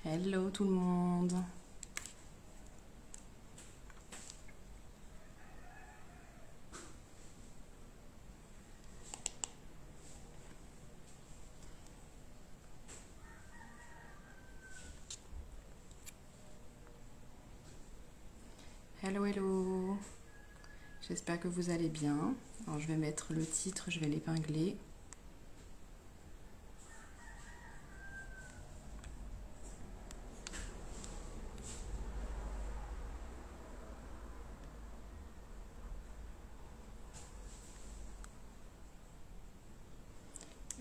Hello tout le monde. Hello, hello. J'espère que vous allez bien. Alors je vais mettre le titre, je vais l'épingler.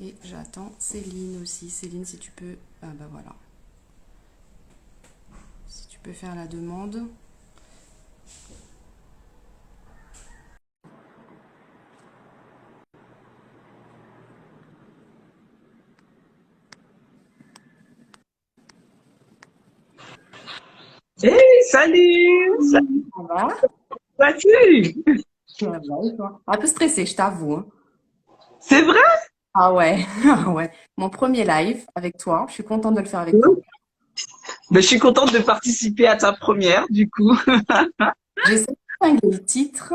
Et j'attends Céline aussi. Céline, si tu peux... Ah bah voilà. Si tu peux faire la demande. Hey, salut! Salut, Ça va? vas-tu? Ça va et toi? Un peu stressée, je t'avoue, hein. C'est vrai? Ah ouais, ah ouais. Mon premier live avec toi. Je suis contente de le faire avec toi. Oui. Ben, je suis contente de participer à ta première, du coup. J'essaie d'épingler le titre.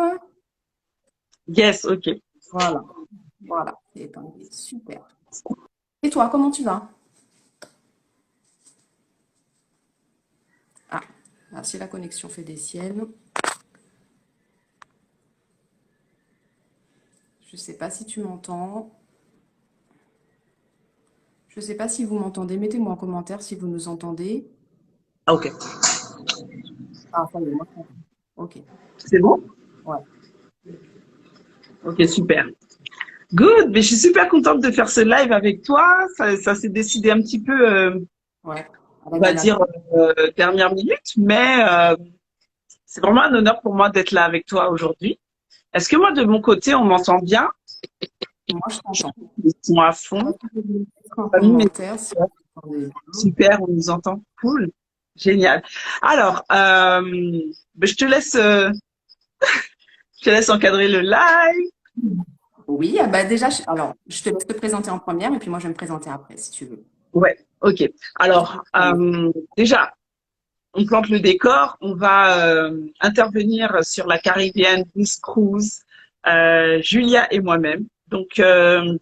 Yes, ok. Voilà, voilà. C'est épinglé. Super. Et toi, comment tu vas? Ah, là, si la connexion fait des siennes. Je sais pas si tu m'entends. Je sais pas si vous m'entendez. Mettez-moi en commentaire si vous nous entendez. Ok. Ah, ça y est, moi, je t'entends. Ok. C'est bon? Ouais. Ok, super. Good. Mais je suis super contente de faire ce live avec toi. Ça s'est décidé un petit peu, Ouais. À la on va dernière dire, minute. dernière minute, mais c'est vraiment un honneur pour moi d'être là avec toi aujourd'hui. Est-ce que moi, de mon côté, on m'entend bien? Moi, je t'entends. Ils sont à Ah, fond. tu peux me mettre en Famille, mais commentaire si vous m'entendez bien. super, on nous entend. Cool. Génial. Alors, ben, je te laisse encadrer le live. Oui, ah bah déjà, alors, je te laisse te présenter en première et puis moi, je vais me présenter après, si tu veux. Ouais, ok. Alors, déjà, on plante le décor. On va intervenir sur la Caribbean Blues Cruise, Julia et moi-même. Donc,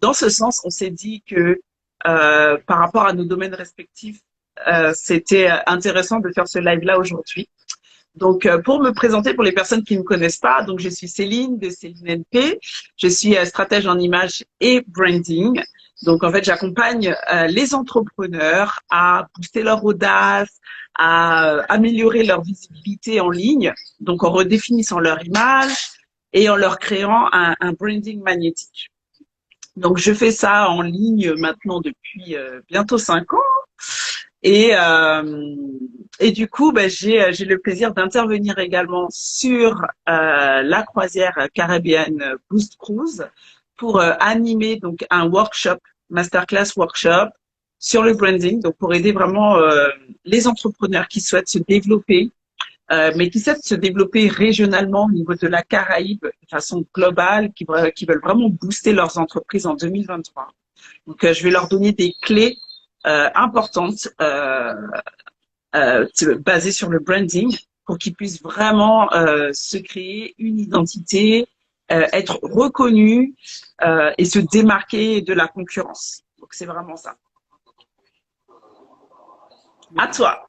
dans ce sens, on s'est dit que par rapport à nos domaines respectifs, c'était intéressant de faire ce live-là aujourd'hui. Donc, pour me présenter pour les personnes qui ne me connaissent pas, donc je suis Céline de Céline NP. Je suis stratège en image et branding. Donc, en fait, j'accompagne les entrepreneurs à booster leur audace, à améliorer leur visibilité en ligne, donc en redéfinissant leur image et en leur créant un branding magnétique. Donc, je fais ça en ligne maintenant depuis bientôt 5 ans. Et, euh, et du coup, ben, j'ai le plaisir d'intervenir également sur la croisière Caribbean Boost Cruise pour animer donc un workshop, masterclass workshop sur le branding, donc pour aider vraiment les entrepreneurs qui souhaitent se développer, mais qui souhaitent se développer régionalement au niveau de la Caraïbe de façon globale, qui veulent vraiment booster leurs entreprises en 2023. Donc, je vais leur donner des clés importantes basées sur le branding pour qu'ils puissent vraiment se créer une identité, être reconnus et se démarquer de la concurrence. Donc, c'est vraiment ça. À Super. toi.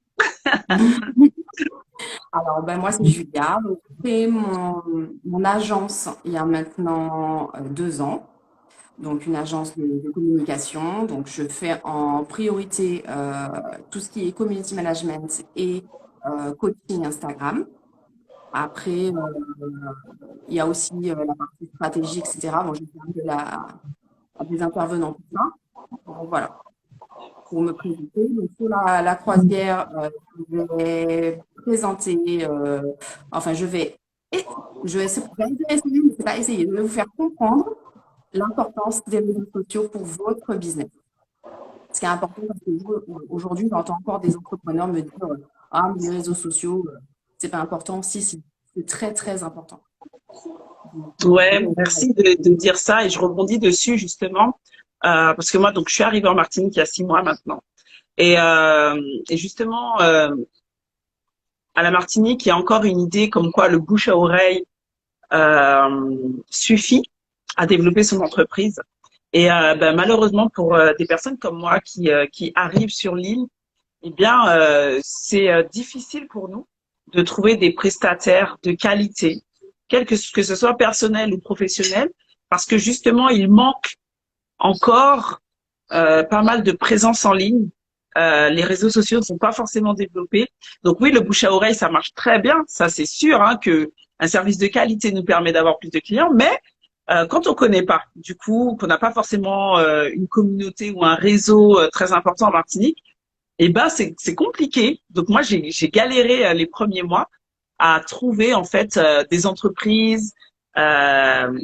Alors, ben, moi, c'est Julia. Donc, j'ai créé mon agence il y a maintenant 2 ans. Donc, une agence de communication. Donc, je fais en priorité tout ce qui est community management et coaching Instagram. Après, il y a aussi la partie stratégie, etc. Bon, je fais un peu des intervenants pour ça. Donc, voilà, pour me présenter. Donc, sur la croisière, je vais présenter, enfin, et- essayer, mais c'est pas essayer, je vais vous faire comprendre l'importance des réseaux sociaux pour votre business. Ce qui est important, parce qu'aujourd'hui, j'entends encore des entrepreneurs me dire, ah, mais les réseaux sociaux, c'est pas important. Si, si, c'est très, très important. Ouais, merci de dire ça et je rebondis dessus justement parce que moi donc je suis arrivée en Martinique il y a 6 mois maintenant. Et justement, à la Martinique, il y a encore une idée comme quoi le bouche à oreille suffit à développer son entreprise. Et ben, malheureusement pour des personnes comme moi qui arrivent sur l'île, eh bien c'est difficile pour nous de trouver des prestataires de qualité, que ce soit personnel ou professionnel, parce que justement il manque encore pas mal de présence en ligne. Les réseaux sociaux ne sont pas forcément développés. Donc oui, le bouche à oreille, ça marche très bien. Ça, c'est sûr, hein, que un service de qualité nous permet d'avoir plus de clients. Mais quand on connaît pas, du coup, qu'on n'a pas forcément une communauté ou un réseau très important en Martinique, eh ben c'est compliqué. Donc moi, j'ai galéré les premiers mois à trouver en fait des entreprises euh,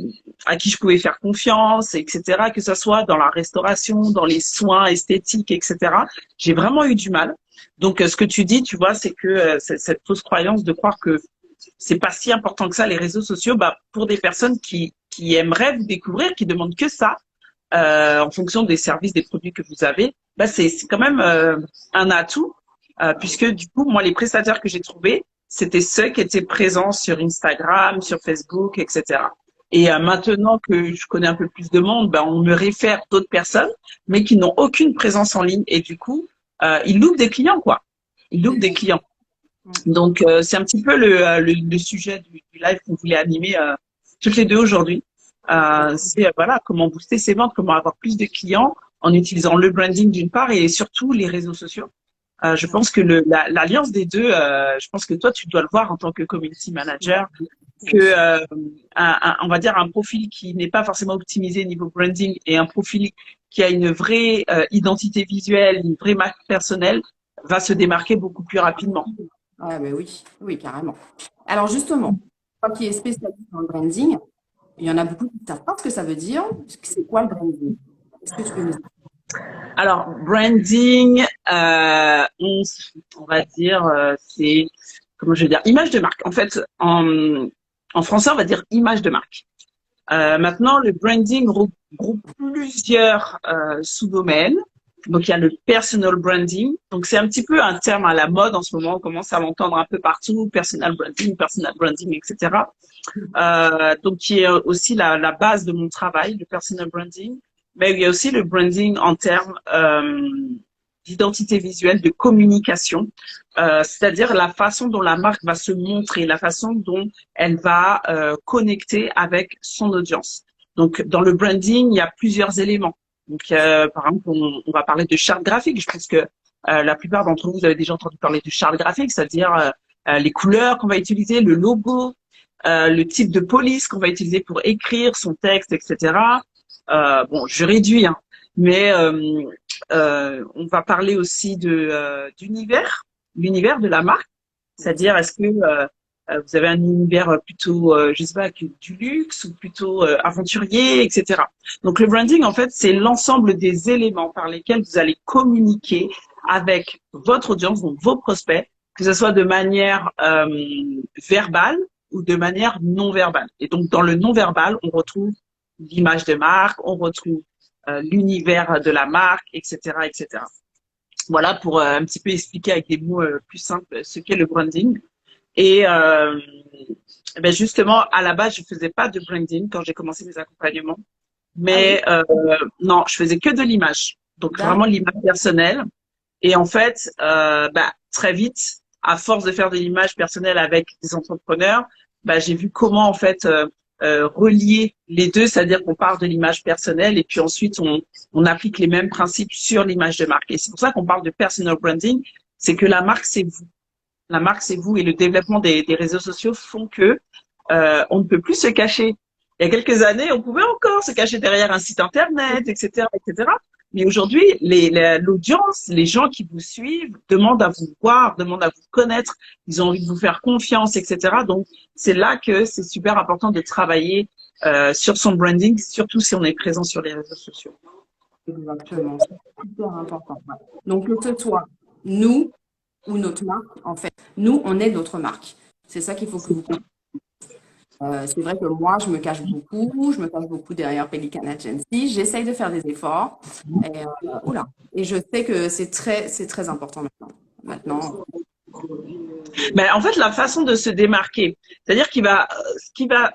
à qui je pouvais faire confiance, etc. Que ce soit dans la restauration, dans les soins esthétiques, etc. J'ai vraiment eu du mal. Donc, ce que tu dis, tu vois, c'est que cette fausse croyance de croire que c'est pas si important que ça, les réseaux sociaux, bah, pour des personnes qui aimeraient vous découvrir, qui demandent que ça, en fonction des services, des produits que vous avez, bah, c'est quand même un atout, puisque du coup, moi, les prestataires que j'ai trouvés, c'était ceux qui étaient présents sur Instagram, sur Facebook, etc. Et maintenant que je connais un peu plus de monde, ben, on me réfère d'autres personnes, mais qui n'ont aucune présence en ligne. Et du coup, ils loupent des clients, quoi. Ils loupent des clients. Donc, c'est un petit peu le sujet du live qu'on voulait animer toutes les deux aujourd'hui. C'est voilà, comment booster ses ventes, comment avoir plus de clients en utilisant le branding d'une part et surtout les réseaux sociaux. Je pense que l'alliance des deux, je pense que toi, tu dois le voir en tant que community manager, que on va dire un profil qui n'est pas forcément optimisé niveau branding et un profil qui a une vraie identité visuelle, une vraie marque personnelle, va se démarquer beaucoup plus rapidement. Ah, ben oui, oui, carrément. Alors justement, toi qui es spécialiste dans le branding, il y en a beaucoup qui ne savent pas ce que ça veut dire. C'est quoi le branding? Est-ce que tu peux nous dire? Alors, branding, on va dire, c'est, comment je vais dire, image de marque. En fait, en français, on va dire image de marque. Maintenant, le branding regroupe plusieurs sous-domaines. Donc, il y a le personal branding. Donc, c'est un petit peu un terme à la mode en ce moment. On commence à l'entendre un peu partout. Personal branding, etc. Donc, qui est aussi la base de mon travail, le personal branding. Mais il y a aussi le branding en termes d'identité visuelle, de communication, c'est-à-dire la façon dont la marque va se montrer, la façon dont elle va connecter avec son audience. Donc, dans le branding, il y a plusieurs éléments. Donc, par exemple, on va parler de charte graphique. Je pense que la plupart d'entre vous avez déjà entendu parler de charte graphique, c'est-à-dire les couleurs qu'on va utiliser, le logo, le type de police qu'on va utiliser pour écrire son texte, etc. Bon, je réduis, hein, mais on va parler aussi d'univers, l'univers de la marque, c'est-à-dire est-ce que vous avez un univers plutôt, je sais pas, du luxe ou plutôt aventurier, etc. Donc le branding, en fait, c'est l'ensemble des éléments par lesquels vous allez communiquer avec votre audience, donc vos prospects, que ce soit de manière verbale ou de manière non verbale. Et donc dans le non verbal, on retrouve l'image de marque, on retrouve l'univers de la marque, etc., etc. Voilà pour un petit peu expliquer avec des mots plus simples ce qu'est le branding. Et ben justement, à la base, je faisais pas de branding quand j'ai commencé mes accompagnements, Ah oui, mais non, je faisais que de l'image, donc d'accord. vraiment l'image personnelle. Et en fait, bah, très vite, à force de faire de l'image personnelle avec des entrepreneurs, bah, j'ai vu comment en fait relier les deux, c'est-à-dire qu'on part de l'image personnelle et puis ensuite on applique les mêmes principes sur l'image de marque. Et c'est pour ça qu'on parle de personal branding, c'est que la marque c'est vous, la marque c'est vous et le développement des réseaux sociaux font que on ne peut plus se cacher. Il y a quelques années, on pouvait encore se cacher derrière un site internet, etc., etc. Mais aujourd'hui, l'audience, les gens qui vous suivent demandent à vous voir, demandent à vous connaître, ils ont envie de vous faire confiance, etc. Donc, c'est là que c'est super important de travailler sur son branding, surtout si on est présent sur les réseaux sociaux. Exactement, c'est super important. Ouais. Donc, que ce soit nous ou notre marque, en fait, nous, on est notre marque. C'est ça qu'il faut que vous compreniez. C'est vrai que moi, je me cache beaucoup derrière Pelican Agency. J'essaye de faire des efforts. Et, oula. Et je sais que c'est très important maintenant. Maintenant, Mais en fait, la façon de se démarquer, c'est-à-dire ce qui va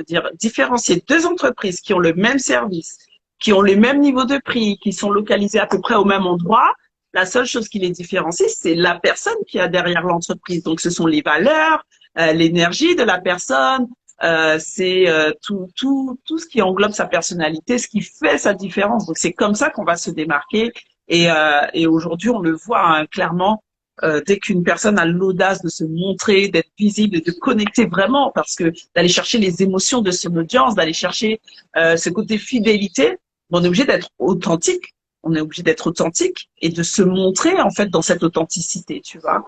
dire différencier deux entreprises qui ont le même service, qui ont le même niveau de prix, qui sont localisées à peu près au même endroit, la seule chose qui les différencie, c'est la personne qui a derrière l'entreprise. Donc, ce sont les valeurs, l'énergie de la personne, c'est tout ce qui englobe sa personnalité, ce qui fait sa différence. Donc, c'est comme ça qu'on va se démarquer. Et aujourd'hui, on le voit hein, clairement dès qu'une personne a l'audace de se montrer, d'être visible, de connecter vraiment, parce que d'aller chercher les émotions de son audience, d'aller chercher ce côté fidélité, on est obligé d'être authentique. On est obligé d'être authentique et de se montrer en fait dans cette authenticité, tu vois.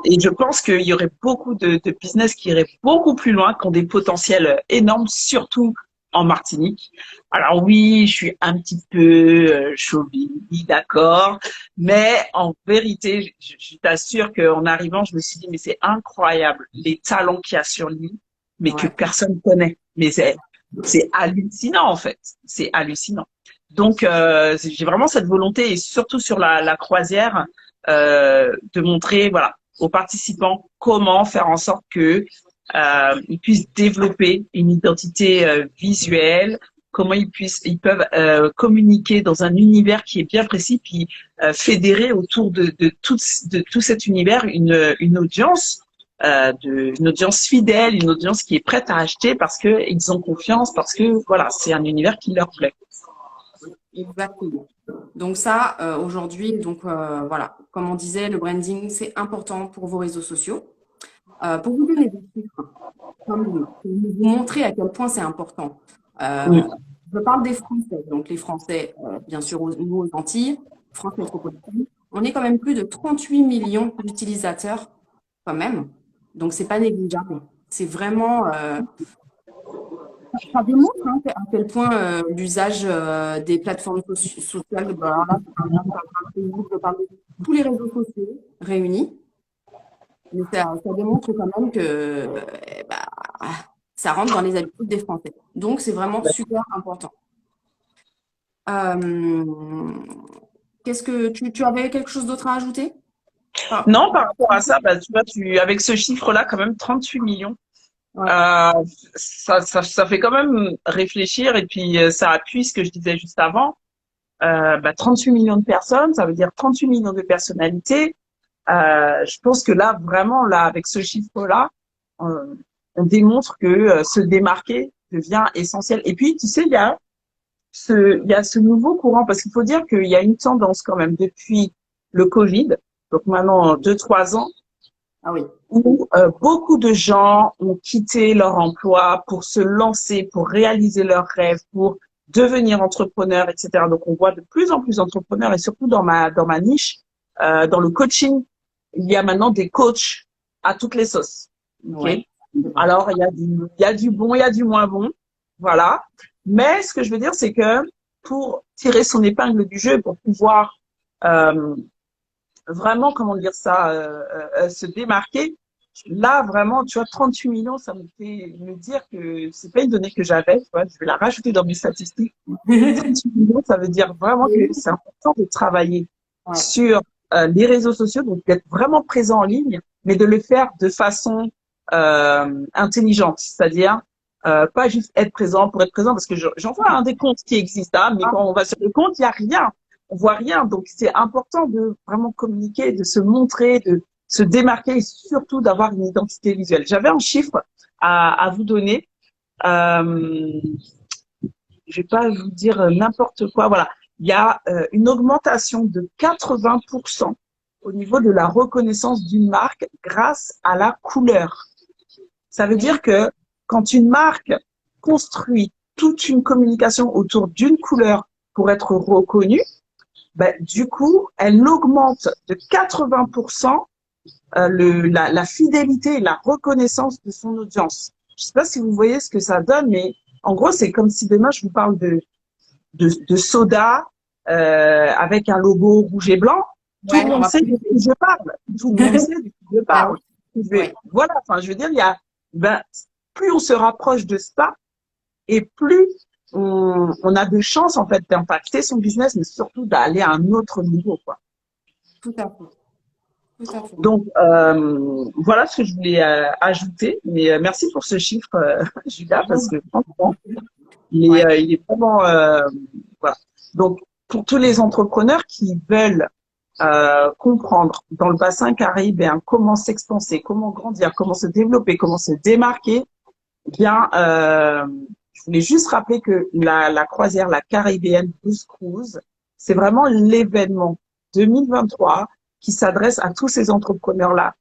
Et je pense qu'il y aurait beaucoup de business qui iraient beaucoup plus loin, qui ont des potentiels énormes, surtout en Martinique. Alors oui, je suis un petit peu chauvine, d'accord, mais en vérité, je t'assure qu'en arrivant, je me suis dit, mais c'est incroyable, les talents qu'il y a sur l'île, mais que ouais. personne connaît. Mais c'est hallucinant, en fait. C'est hallucinant. Donc, j'ai vraiment cette volonté, et surtout sur la croisière, de montrer, voilà, aux participants comment faire en sorte que ils puissent développer une identité visuelle, comment ils peuvent communiquer dans un univers qui est bien précis, puis fédérer autour de tout cet univers une audience, une audience fidèle, une audience qui est prête à acheter parce que ils ont confiance, parce que voilà, c'est un univers qui leur plaît. Exactement. Donc ça, aujourd'hui, voilà, comme on disait, le branding, c'est important pour vos réseaux sociaux. Pour vous donner des chiffres, pour vous montrer à quel point c'est important. Euh, Mm. je parle des Français. Donc les Français, bien sûr, nous aux Antilles, France métropolitaine, on est quand même plus de 38 millions d'utilisateurs quand même. Donc c'est pas négligeable. C'est vraiment, ça démontre hein, à quel point l'usage des plateformes sociales, bah, alors là, je parle de Facebook, je parle de tous les réseaux sociaux réunis, mais ça démontre quand même que bah, ça rentre dans les habitudes des Français. Donc, c'est vraiment super important. Euh, qu'est-ce que tu avais quelque chose d'autre à ajouter? Par- Non, par rapport à ça, bah, tu vois, avec ce chiffre-là, quand même 38 millions, ouais, euh, ça fait quand même réfléchir et puis ça appuie ce que je disais juste avant. 38 millions de personnes, ça veut dire 38 millions de personnalités. Je pense que là, vraiment, là, avec ce chiffre-là, euh, on démontre que se démarquer devient essentiel. Et puis, tu sais, il y a ce nouveau courant, parce qu'il faut dire qu'il y a une tendance quand même depuis le Covid, donc maintenant 2, 3 ans, ah oui, où beaucoup de gens ont quitté leur emploi pour se lancer, pour réaliser leurs rêves, pour devenir entrepreneurs, etc. Donc, on voit de plus en plus d'entrepreneurs et surtout dans ma niche, dans le coaching, il y a maintenant des coachs à toutes les sauces. Ok. ouais, c'est vrai. Alors, il y a du bon, il y a du moins bon. Voilà. Mais ce que je veux dire, c'est que pour tirer son épingle du jeu, pour pouvoir euh, vraiment, comment dire ça, se démarquer, là, vraiment, tu vois, 38 millions, ça me fait me dire que c'est pas une donnée que j'avais, tu vois, je vais la rajouter dans mes statistiques. 38 millions, ça veut dire vraiment que c'est important de travailler Ouais, sur les réseaux sociaux, donc d'être vraiment présent en ligne, mais de le faire de façon intelligente, c'est-à-dire pas juste être présent pour être présent, parce que j'en vois un des comptes qui existent, hein, mais quand on va sur le compte, il n'y a rien, on voit rien, donc c'est important de vraiment communiquer, de se montrer, de se démarquer et surtout d'avoir une identité visuelle. J'avais un chiffre à vous donner. Euh, je vais pas vous dire n'importe quoi. Voilà, il y a une augmentation de 80% au niveau de la reconnaissance d'une marque grâce à la couleur. Ça veut dire que quand une marque construit toute une communication autour d'une couleur pour être reconnue, ben, du coup, elle augmente de 80% la fidélité et la reconnaissance de son audience. Je ne sais pas si vous voyez ce que ça donne, mais en gros, c'est comme si demain, je vous parle de soda avec un logo rouge et blanc. Tout ouais, le on monde va sait de qui je parle. Tout le monde sait de qui je bah parle. oui, ouais, Voilà, enfin, je veux dire, ben, plus on se rapproche de ça et plus on a de chances en fait d'impacter son business, mais surtout d'aller à un autre niveau, quoi. Tout à fait. Tout à fait. Donc voilà ce que je voulais ajouter. Mais merci pour ce chiffre, Julia, parce que franchement, Ouais. il est vraiment voilà. Donc pour tous les entrepreneurs qui veulent comprendre dans le bassin caribéen comment s'expanser, comment grandir, comment se développer, comment se démarquer, eh bien, je voulais juste rappeler que la croisière, la Caribbean Blues Cruise, c'est vraiment l'événement 2023 qui s'adresse à tous ces entrepreneurs-là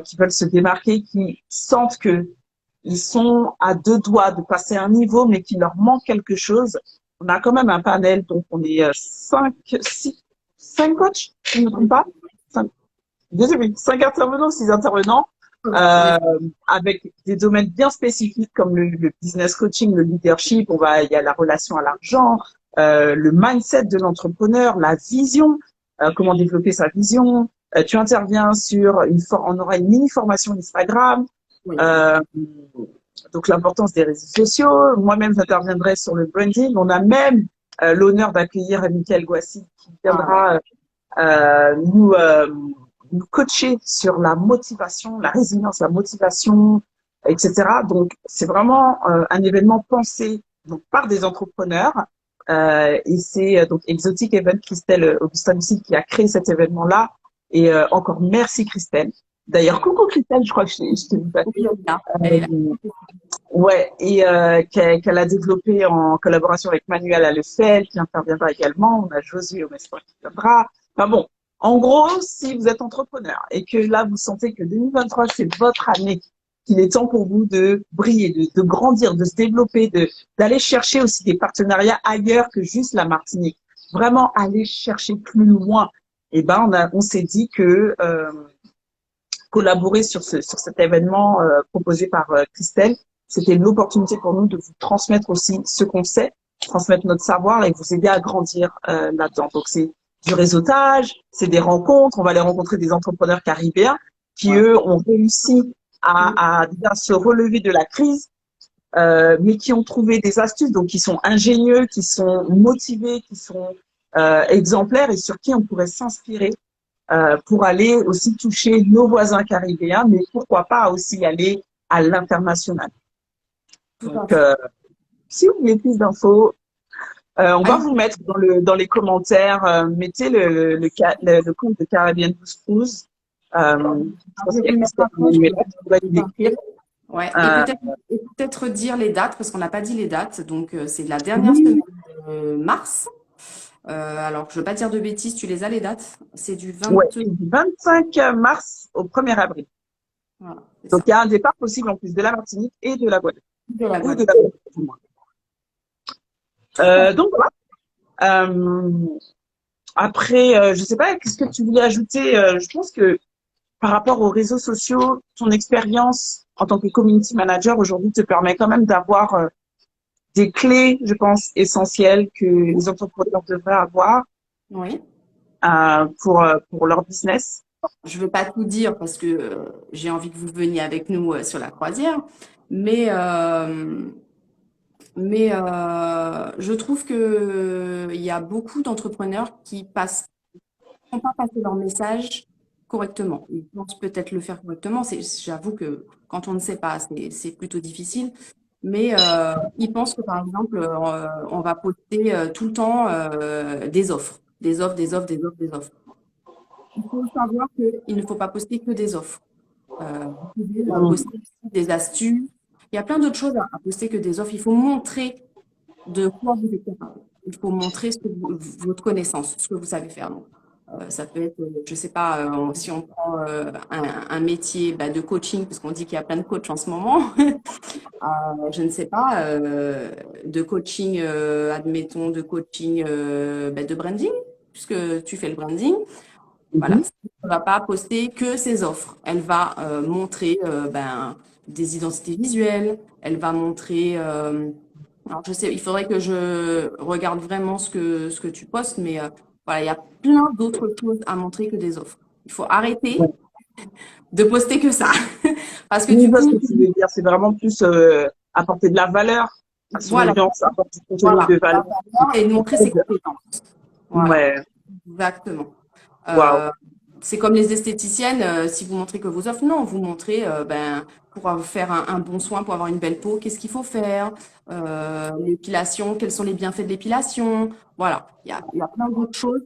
qui veulent se démarquer, qui sentent que ils sont à deux doigts de passer un niveau, mais qu'il leur manque quelque chose. On a quand même un panel, donc on est cinq coachs, je ne me trompe pas, cinq, désolé, cinq intervenants, six intervenants, Oui. euh, avec des domaines bien spécifiques comme le business coaching, le leadership. Il y a la relation à l'argent, le mindset de l'entrepreneur, la vision, comment développer sa vision. Tu interviens sur on aura une mini formation Instagram. Oui. Euh, donc l'importance des réseaux sociaux. Moi-même, j'interviendrai sur le branding. On a même l'honneur d'accueillir Michael Guassi qui Ah ouais. viendra nous coacher sur la motivation, la résilience, la motivation, etc. Donc, c'est vraiment un événement pensé donc, par des entrepreneurs. Et c'est donc Exotic Event Christelle Augustin-Lucide qui a créé cet événement-là. Et encore merci Christelle. D'ailleurs, coucou Christelle, je crois que je t'ai vu passer. Oui, elle est là. Elle est là. Ouais, et qu'elle a développé en collaboration avec Manuel Alefel, qui interviendra également. On a Josué Omespoir qui viendra. Enfin bon, en gros, si vous êtes entrepreneur et que là, vous sentez que 2023, c'est votre année, qu'il est temps pour vous de briller, de grandir, de se développer, d'aller chercher aussi des partenariats ailleurs que juste la Martinique. Vraiment aller chercher plus loin. Et ben, on s'est dit que collaborer sur cet événement proposé par Christelle, c'était l'opportunité pour nous de vous transmettre aussi ce qu'on sait, transmettre notre savoir et vous aider à grandir là-dedans. Donc c'est du réseautage, c'est des rencontres. On va aller rencontrer des entrepreneurs caribéens qui Ouais. eux ont réussi à bien se relever de la crise, mais qui ont trouvé des astuces, donc qui sont ingénieux, qui sont motivés, qui sont exemplaires et sur qui on pourrait s'inspirer pour aller aussi toucher nos voisins caribéens, mais pourquoi pas aussi aller à l'international. Tout à Donc, fait. si vous voulez plus d'infos, on va Allez, vous mettre dans les commentaires, mettez le compte de Caribbean Blues Cruise. Je pense je qu'il y vais a le mettre Christophe après, je Emmanuel vais qui pourrait nous l'écrire. le ouais. Euh, Et peut-être dire les dates, parce qu'on n'a pas dit les dates. Donc, c'est la dernière semaine oui, de mars. Alors, je ne veux pas dire de bêtises, tu les as les dates? C'est du ouais, 20, c'est du 25 mars au 1er avril. voilà, c'est Donc, ça. il y a un départ possible en plus de la Martinique et de la Guadeloupe. De la Ou de Guadeloupe. la Guadeloupe, du moins. Tout à Donc, voilà. Après, je sais pas, qu'est-ce que tu voulais ajouter? Je pense que par rapport aux réseaux sociaux, ton expérience en tant que community manager aujourd'hui te permet quand même d'avoir des clés, je pense, essentielles que les entrepreneurs devraient avoir Oui. pour leur business. Je ne veux pas tout dire parce que j'ai envie que vous veniez avec nous sur la croisière, mais, je trouve que il y a beaucoup d'entrepreneurs qui passent, font pas passer leur message correctement. Ils pensent peut-être le faire correctement. J'avoue que quand on ne sait pas, c'est plutôt difficile. Mais ils pensent que par exemple, on va poster tout le temps des offres, des offres, des offres, des offres, des offres. Il faut savoir qu'il ne faut pas poster que des offres. Vous pouvez Mm. poster aussi des astuces. Il y a plein d'autres choses à poster que des offres. Il faut montrer de quoi vous êtes capable. Il faut montrer votre connaissance, ce que vous savez faire. Donc, ça peut être, je ne sais pas, si on prend un métier bah, de coaching, parce qu'on dit qu'il y a plein de coachs en ce moment. Je ne sais pas, de coaching, admettons, de coaching bah, de branding, puisque tu fais le branding. Voilà, Mhm. elle ne va pas poster que ses offres. Elle va montrer ben, des identités visuelles. Elle va montrer. Alors je sais, il faudrait que je regarde vraiment ce que tu postes, mais voilà, il y a plein d'autres choses à montrer que des offres. Il faut arrêter Ouais. de poster que ça. Parce que Oui, du parce coup, que tu veux dire, c'est vraiment plus apporter de la valeur à son voilà, audience, apporter du contenu voilà, de la valeur qui valeur et de montrer ses aide. compétences. Voilà, Ouais, exactement. waouh. Euh, c'est comme les esthéticiennes, si vous montrez que vos offres, non, vous montrez, ben, pour faire un bon soin, pour avoir une belle peau, qu'est-ce qu'il faut faire, l'épilation, quels sont les bienfaits de l'épilation. Voilà, il y a plein d'autres choses.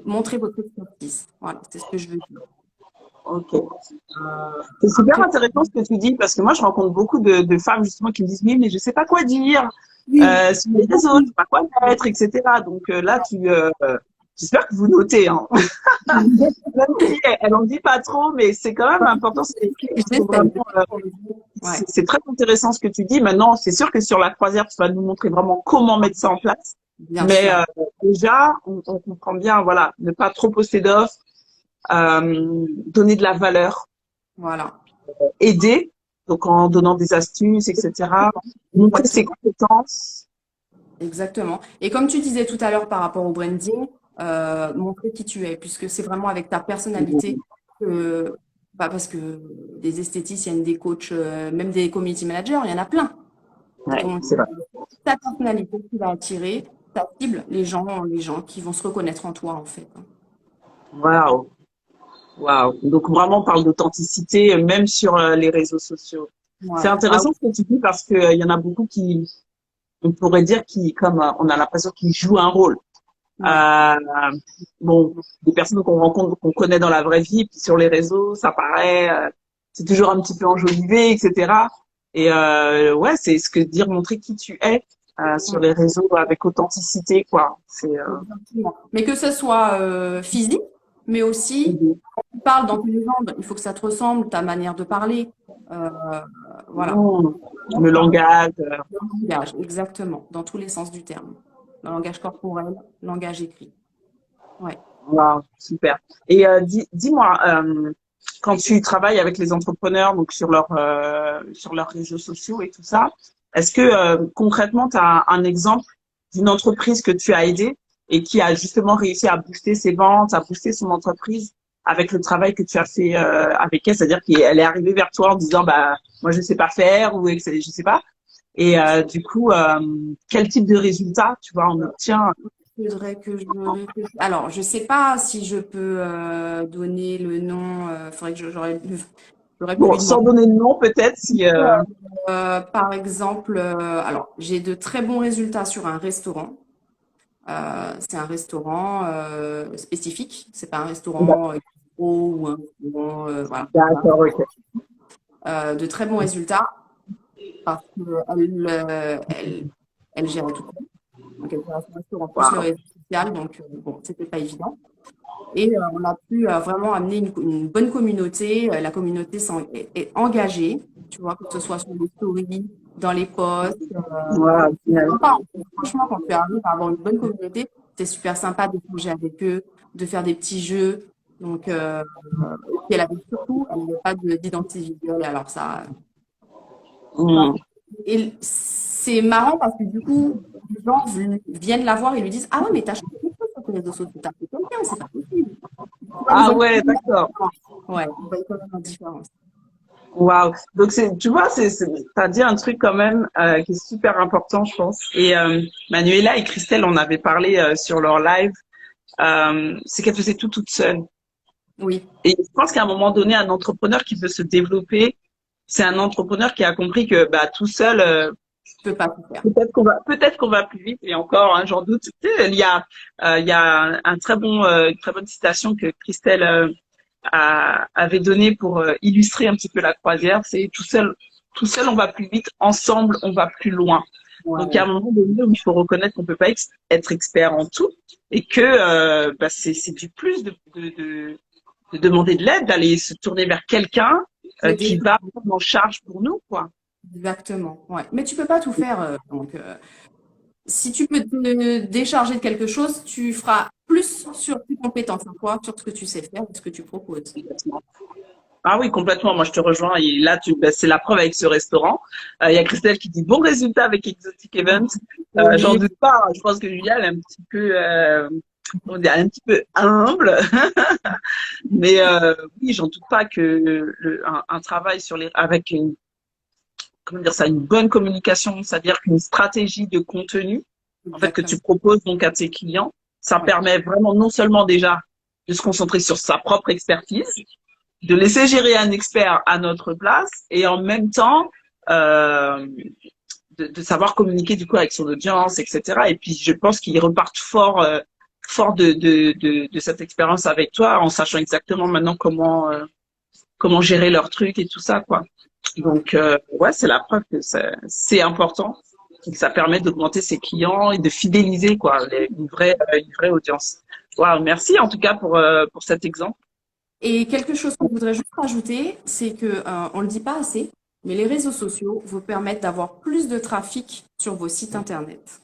Montrez votre expertise. Voilà, c'est ce que je veux dire. Ok. C'est super Après, intéressant ce que tu dis parce que moi, je rencontre beaucoup de femmes justement qui me disent oui, mais je sais pas quoi dire oui, sur les réseaux, je sais pas quoi mettre, etc. Donc là, j'espère que vous notez. Hein. Même si elle en dit pas trop, mais c'est quand même important. Je trouve j'essaye. vraiment, Ouais, c'est très intéressant ce que tu dis. Maintenant, c'est sûr que sur la croisière, tu vas nous montrer vraiment comment mettre ça en place. bien Mais sûr. déjà, on comprend bien, voilà, ne pas trop poster d'offres, donner de la valeur, Voilà. aider, donc en donnant des astuces, etc. Montrer ses Exactement. compétences. Exactement. Et comme tu disais tout à l'heure par rapport au branding, montrer qui tu es, puisque c'est vraiment avec ta personnalité que, bah parce que des esthéticiennes, des coachs, même des community managers, il y en a plein. Ouais, Donc, c'est vrai. ta personnalité qui va attirer ta cible, les gens qui vont se reconnaître en toi, en fait. Waouh, waouh. Donc vraiment, on parle d'authenticité, même sur les réseaux sociaux. C'est Ouais. Ah intéressant ce que tu dis parce que il y en a beaucoup qui, on pourrait dire, qui, comme on a l'impression qu'ils jouent un rôle. oui, ouais. Euh, bon, des personnes qu'on rencontre, qu'on connaît dans la vraie vie, puis sur les réseaux, ça paraît, c'est toujours un petit peu enjolivé, etc. Et ouais, c'est ce que dire montrer qui tu es sur les réseaux avec authenticité, quoi. C'est Exactement. Mais que ce soit physique, mais aussi, quand tu parles dans tes jambes, il faut que ça te ressemble, ta manière de parler. Euh, voilà. mmh, le langage. Le langage, exactement, dans tous les sens du terme. Le langage corporel, langage écrit. Ouais. Wow, super. Et dis-moi, quand tu travailles avec les entrepreneurs, donc sur leurs réseaux sociaux et tout ça, est-ce que concrètement, tu as un exemple d'une entreprise que tu as aidée et qui a justement réussi à booster ses ventes, à booster son entreprise avec le travail que tu as fait avec elle, c'est-à-dire qu'elle est arrivée vers toi en disant bah moi je sais pas faire ou je sais pas. Et du coup, quel type de résultat tu vois on obtient? Il faudrait que je réfléchisse. Alors, je sais pas si je peux donner le nom. Faudrait que j'aurais pu Bon, lui sans demander. donner de nom peut-être si Par exemple, alors j'ai de très bons résultats sur un restaurant. C'est un restaurant spécifique. C'est pas un restaurant gros ou un restaurant, voilà. C'est un D'accord, ok. de très bons résultats parce qu'elle elle gérait tout seule. Donc, elle gérait son restaurant plus le Wow. réseau social. Donc, bon, c'était pas évident. Et on a pu vraiment amener une bonne communauté. La communauté est engagée, tu vois, que ce soit sur les stories, dans les posts. Wow, C'est génial. sympa. Franchement, quand tu arrives à avoir une bonne communauté, c'est super sympa d'échanger avec eux, de faire des petits jeux. Donc, et puis elle avait surtout, elle n'avait pas d'identité visuelle. Alors ça, tu vois. Hmm. Et c'est marrant parce que du coup, les gens viennent la voir et lui disent, ah ouais, mais t'as changé quelque chose sur tes réseaux sociaux, t'as fait quelqu'un, c'est pas possible. Tu vois, ils Ah voient quand ouais, même la d'accord. différence. Ouais, ils voient quand même la différence. Wow. Donc tu vois, t'as dit un truc quand même qui est super important, je pense. Et Manuela et Christelle en avaient parlé sur leur live. C'est qu'elle faisait tout toute seule. Oui, Et je pense qu'à un moment donné, un entrepreneur qui veut se développer, c'est un entrepreneur qui a compris que bah tout seul, je peux pas tout faire. peut-être qu'on va plus vite. Et encore, hein, j'en doute. Tu sais, il y a un très bon, une très bonne citation que Christelle avait donné pour illustrer un petit peu la croisière, c'est tout seul on va plus vite, ensemble on va plus loin. Donc il y a Ouais, un moment donné où il faut reconnaître qu'on peut pas être expert en tout et que bah, c'est du plus de demander de l'aide, d'aller se tourner vers quelqu'un le qui défi, va prendre en charge pour nous, quoi. exactement. Ouais. Mais tu peux pas tout faire. Donc, si tu peux te décharger de quelque chose, tu feras plus sur tes compétences à toi, sur ce que tu sais faire et ce que tu proposes. Ah oui, complètement. Moi, je te rejoins. Et là, bah, c'est la preuve avec ce restaurant. Il y a Christelle qui dit bon résultat avec Exotic Event. J'en Oui, doute pas. Hein. Je pense que Julia, elle est un petit peu. On est un petit peu humble, mais oui, j'en doute pas que un travail avec une, comment dire ça, une bonne communication, c'est-à-dire qu'une stratégie de contenu, en fait, que tu Exactement. proposes donc à tes clients, ça Ouais. permet vraiment non seulement déjà de se concentrer sur sa propre expertise, de laisser gérer un expert à notre place et en même temps euh, de savoir communiquer du coup avec son audience, etc. Et puis je pense qu'ils repartent fort de cette expérience avec toi en sachant exactement maintenant comment gérer leurs trucs et tout ça quoi. Ouais. Donc ouais, c'est la preuve que c'est important et que ça permet d'augmenter ses clients et de fidéliser quoi une vraie audience. Wow, merci en tout cas pour cet exemple. Et quelque chose que je voudrais juste rajouter, c'est que on le dit pas assez, mais les réseaux sociaux vous permettent d'avoir plus de trafic sur vos sites internet.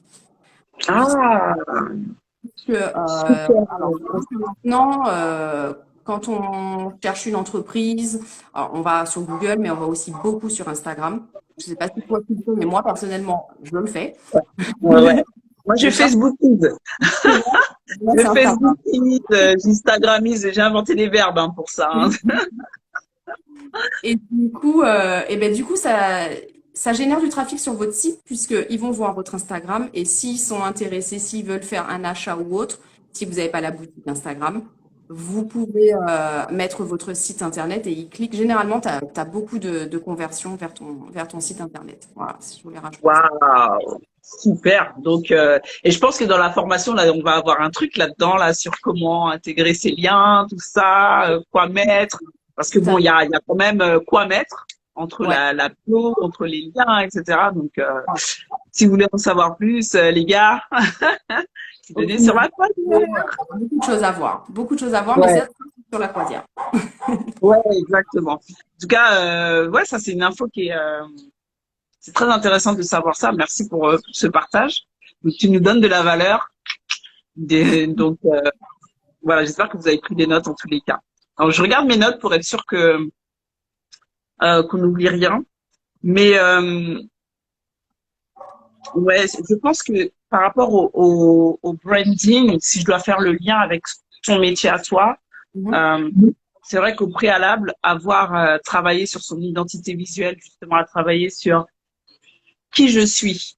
Puisque Ah, super. alors maintenant, quand on cherche une entreprise, alors, on va sur Google, mais on va aussi beaucoup sur Instagram. Je sais pas si toi tu le fais, mais moi personnellement, je le fais. Ouais, ouais. Moi, je Déjà, Facebook Kids. c'est vrai. Moi, Je c'est Facebook Instagram. Kids, j'Instagramise, j'ai inventé des verbes pour ça. Hein. Et du coup, ça génère du trafic sur votre site puisqu'ils vont voir votre Instagram et s'ils sont intéressés, s'ils veulent faire un achat ou autre, si vous n'avez pas la boutique Instagram, vous pouvez mettre votre site internet et ils cliquent. Généralement, tu as beaucoup de conversions vers ton site internet. Voilà, si je voulais rajouter ça. Waouh, super. Donc, et je pense que dans la formation, là, on va avoir un truc là-dedans, là, sur comment intégrer ces liens, tout ça, quoi mettre. Parce que Tout bon, à fait. il y a quand même quoi mettre entre Ouais. la bio, entre les liens, etc. Donc, Ouais. si vous voulez en savoir plus, les gars, venez Aucune sur ma novice. page. Beaucoup de choses à voir. Beaucoup de choses à voir, mais Ouais. c'est sur la croisière. Ouais, exactement. En tout cas, ouais, ça c'est une info c'est très intéressant de savoir ça. Merci pour ce partage. Donc, tu nous donnes de la valeur. Donc voilà, j'espère que vous avez pris des notes en tous les cas. Alors je regarde mes notes pour être sûr que qu'on n'oublie rien. Mais ouais, je pense que par rapport au branding, si je dois faire le lien avec ton métier à toi, Mhm. euh, c'est vrai qu'au préalable, avoir travaillé sur son identité visuelle, justement, à travailler sur qui je suis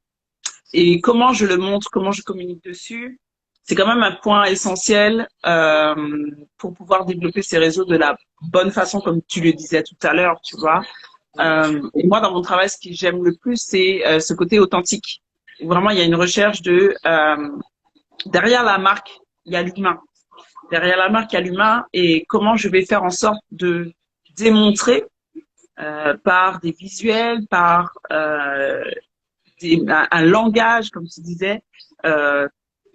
et comment je le montre, comment je communique dessus, c'est quand même un point essentiel pour pouvoir développer ces réseaux de la bonne façon, comme tu le disais tout à l'heure, tu vois. Et moi, dans mon travail, ce que j'aime le plus, c'est ce côté authentique. Vraiment, il y a une recherche de derrière la marque, il y a l'humain. Derrière la marque, il y a l'humain et comment je vais faire en sorte de démontrer par des visuels, par un langage, comme tu disais, euh,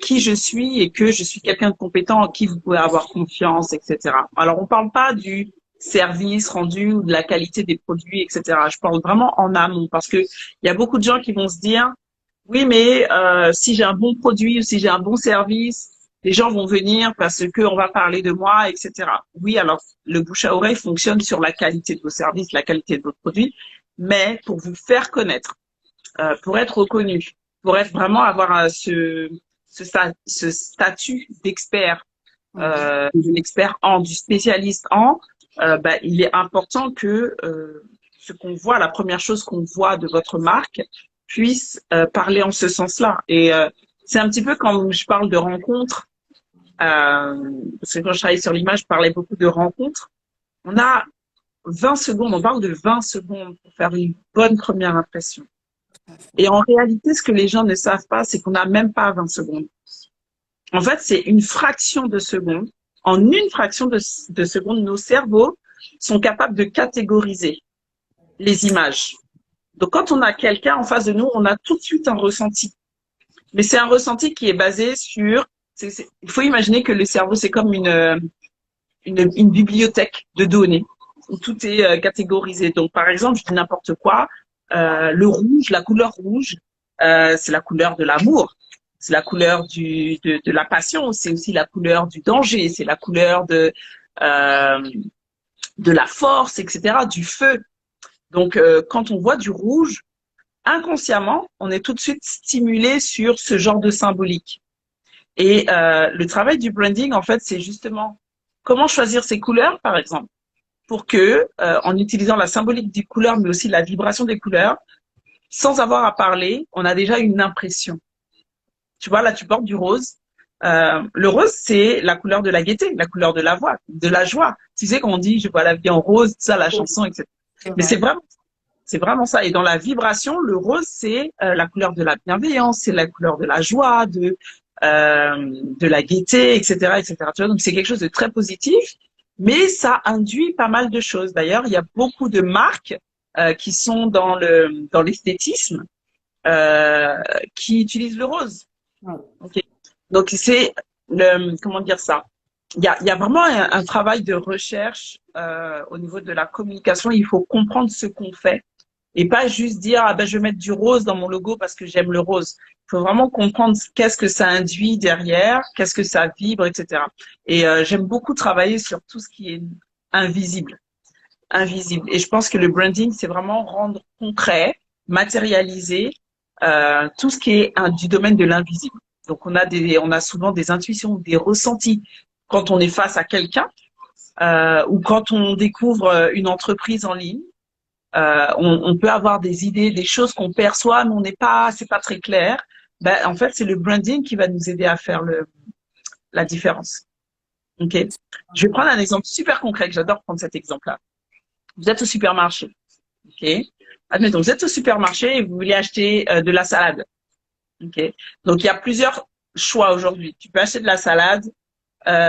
qui je suis et que je suis quelqu'un de compétent en qui vous pouvez avoir confiance, etc. Alors, on parle pas du service rendu ou de la qualité des produits, etc. Je parle vraiment en amont parce que il y a beaucoup de gens qui vont se dire, oui, mais si j'ai un bon produit ou si j'ai un bon service, les gens vont venir parce que on va parler de moi, etc. Oui, alors le bouche à oreille fonctionne sur la qualité de vos services, la qualité de vos produits, mais pour vous faire connaître pour être reconnu, pour être vraiment avoir ce statut d'expert, Mhm. de l'expert en, du spécialiste en, bah, il est important que ce qu'on voit, la première chose qu'on voit de votre marque, puisse parler en ce sens-là. Et c'est un petit peu quand je parle de rencontres, parce que quand je travaillais sur l'image, je parlais beaucoup de rencontres. On a 20 secondes, on parle de 20 secondes pour faire une bonne première impression. Et en réalité, ce que les gens ne savent pas, c'est qu'on n'a même pas 20 secondes. En fait, c'est une fraction de seconde. En une fraction de seconde, nos cerveaux sont capables de catégoriser les images. Donc, quand on a quelqu'un en face de nous, on a tout de suite un ressenti. Mais c'est un ressenti qui est basé sur... il faut imaginer que le cerveau, c'est comme une bibliothèque de données où tout est catégorisé. Donc, par exemple, je dis n'importe quoi, le rouge, la couleur rouge, c'est la couleur de l'amour, c'est la couleur de la passion, c'est aussi la couleur du danger, c'est la couleur euh, de la force, etc., du feu. Donc, quand on voit du rouge, inconsciemment, on est tout de suite stimulé sur ce genre de symbolique. Et le travail du branding, en fait, c'est justement comment choisir ses couleurs, par exemple, pour que, en utilisant la symbolique des couleurs, mais aussi la vibration des couleurs, sans avoir à parler, on a déjà une impression. Tu vois, là, tu portes du rose. Le rose, c'est la couleur de la gaieté, la couleur de la voix, de la joie. Tu sais, quand on dit, je vois la vie en rose, ça, la chanson, etc. C'est Mais vrai. c'est vraiment ça. Et dans la vibration, le rose, c'est la couleur de la bienveillance, c'est la couleur de la joie, de la gaieté, etc., etc. Tu vois, donc c'est quelque chose de très positif, mais ça induit pas mal de choses. D'ailleurs, il y a beaucoup de marques qui sont dans l'esthétisme euh, qui utilisent le rose. Ouais. Ok. Donc c'est comment dire ça? Il y a vraiment un travail de recherche au niveau de la communication. Il faut comprendre ce qu'on fait et pas juste dire ah ben je vais mettre du rose dans mon logo parce que j'aime le rose. Il faut vraiment comprendre qu'est-ce que ça induit derrière, qu'est-ce que ça vibre, etc. Et j'aime beaucoup travailler sur tout ce qui est invisible, invisible. Et je pense que le branding, c'est vraiment rendre concret, matérialiser tout ce qui est du domaine de l'invisible. Donc on a souvent des intuitions, des ressentis quand on est face à quelqu'un ou quand on découvre une entreprise en ligne. On peut avoir des idées, des choses qu'on perçoit, mais c'est pas très clair. Ben, en fait, c'est le branding qui va nous aider à faire la différence. Ok. Je vais prendre un exemple super concret que j'adore prendre cet exemple-là. Vous êtes au supermarché. Ok. Admettons, vous êtes au supermarché et vous voulez acheter de la salade. Ok. Donc, il y a plusieurs choix aujourd'hui. Tu peux acheter de la salade